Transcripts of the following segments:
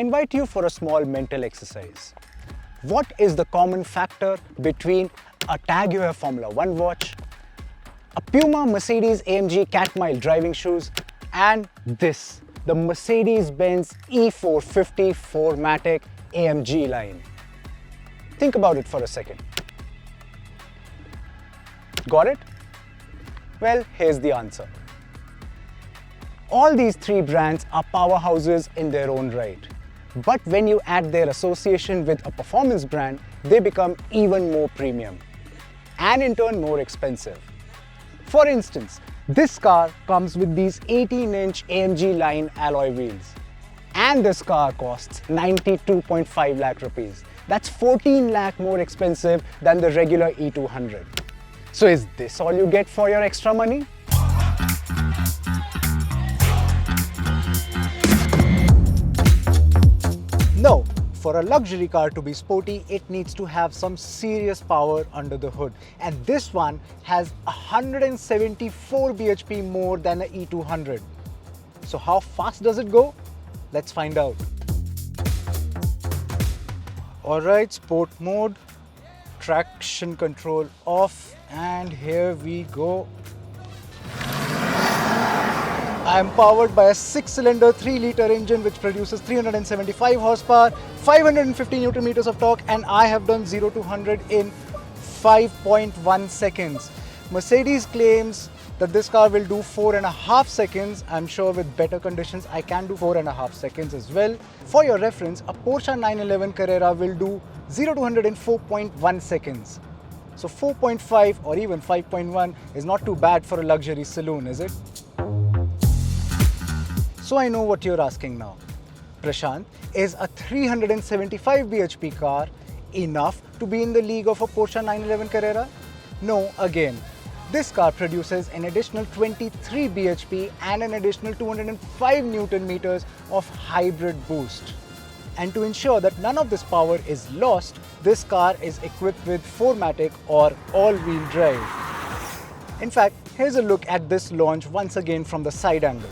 invite you for a small mental exercise. What is the common factor between a Tag Heuer Formula 1 watch, a Puma Mercedes AMG Cat Mile driving shoes, and this, the Mercedes-Benz E450 4MATIC AMG Line? Think about it for a second. Got it? Well, here's the answer. All these three brands are powerhouses in their own right. But when you add their association with a performance brand, they become even more premium and in turn more expensive. For instance, this car comes with these 18-inch AMG Line alloy wheels. And this car costs 92.5 lakh rupees. That's 14 lakh more expensive than the regular E200. So is this all you get for your extra money? No. For a luxury car to be sporty, it needs to have some serious power under the hood. And this one has 174 bhp more than the E200. So how fast does it go? Let's find out. Alright, sport mode, traction control off, and here we go. I am powered by a 6-cylinder 3-litre engine which produces 375 horsepower, 550 Newton meters of torque, and I have done 0 to 100 in 5.1 seconds. Mercedes claims that this car will do 4.5 seconds. I'm sure with better conditions I can do 4.5 seconds as well. For your reference, a Porsche 911 Carrera will do 0 to 100 in 4.1 seconds. So 4.5 or even 5.1 is not too bad for a luxury saloon, is it? So I know what you're asking now. Prashant, is a 375 bhp car enough to be in the league of a Porsche 911 Carrera? No, again. This car produces an additional 23 bhp and an additional 205 Newton meters of hybrid boost. And to ensure that none of this power is lost, this car is equipped with 4MATIC or all-wheel drive. In fact, here's a look at this launch once again from the side angle.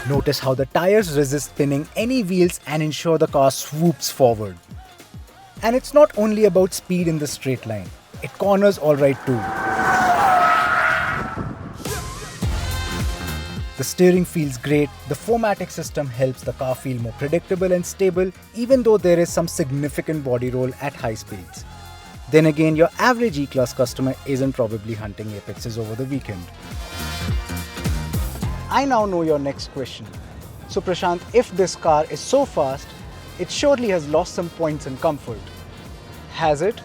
Notice how the tires resist spinning any wheels and ensure the car swoops forward. And it's not only about speed in the straight line, it corners alright too. The steering feels great, the 4MATIC system helps the car feel more predictable and stable even though there is some significant body roll at high speeds. Then again, your average E-Class customer isn't probably hunting apexes over the weekend. I now know your next question. So Prashant, if this car is so fast, it surely has lost some points in comfort. Has it?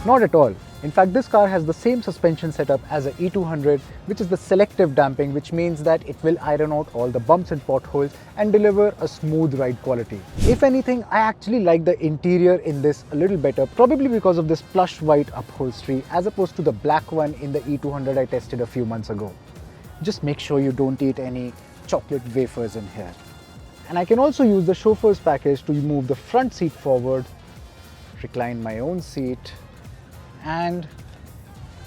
Not at all. In fact, this car has the same suspension setup as an E200, which is the selective damping, which means that it will iron out all the bumps and potholes and deliver a smooth ride quality. If anything, I actually like the interior in this a little better, probably because of this plush white upholstery as opposed to the black one in the E200 I tested a few months ago. Just make sure you don't eat any chocolate wafers in here. And I can also use the chauffeur's package to move the front seat forward, recline my own seat, and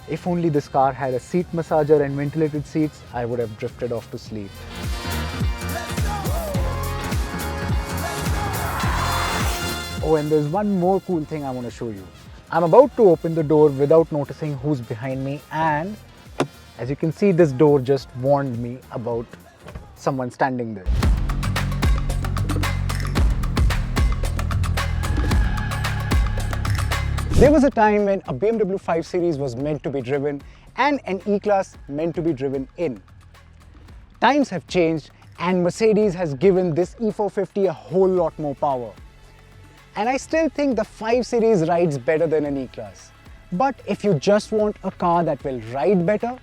if only this car had a seat massager and ventilated seats, I would have drifted off to sleep. Oh, and there's one more cool thing I want to show you. I'm about to open the door without noticing who's behind me, and as you can see, this door just warned me about someone standing there. There was a time when a BMW 5 Series was meant to be driven and an E-Class meant to be driven in. Times have changed and Mercedes has given this E450 a whole lot more power. And I still think the 5 Series rides better than an E-Class. But if you just want a car that will ride better,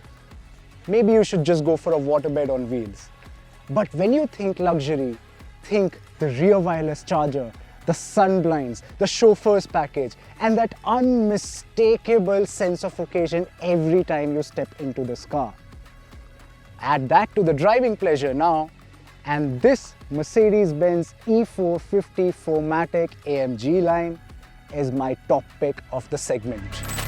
maybe you should just go for a waterbed on wheels. But when you think luxury, think the rear wireless charger, the sun blinds, the chauffeur's package, and that unmistakable sense of occasion every time you step into this car. Add that to the driving pleasure now, and this Mercedes-Benz E450 4MATIC AMG Line is my top pick of the segment.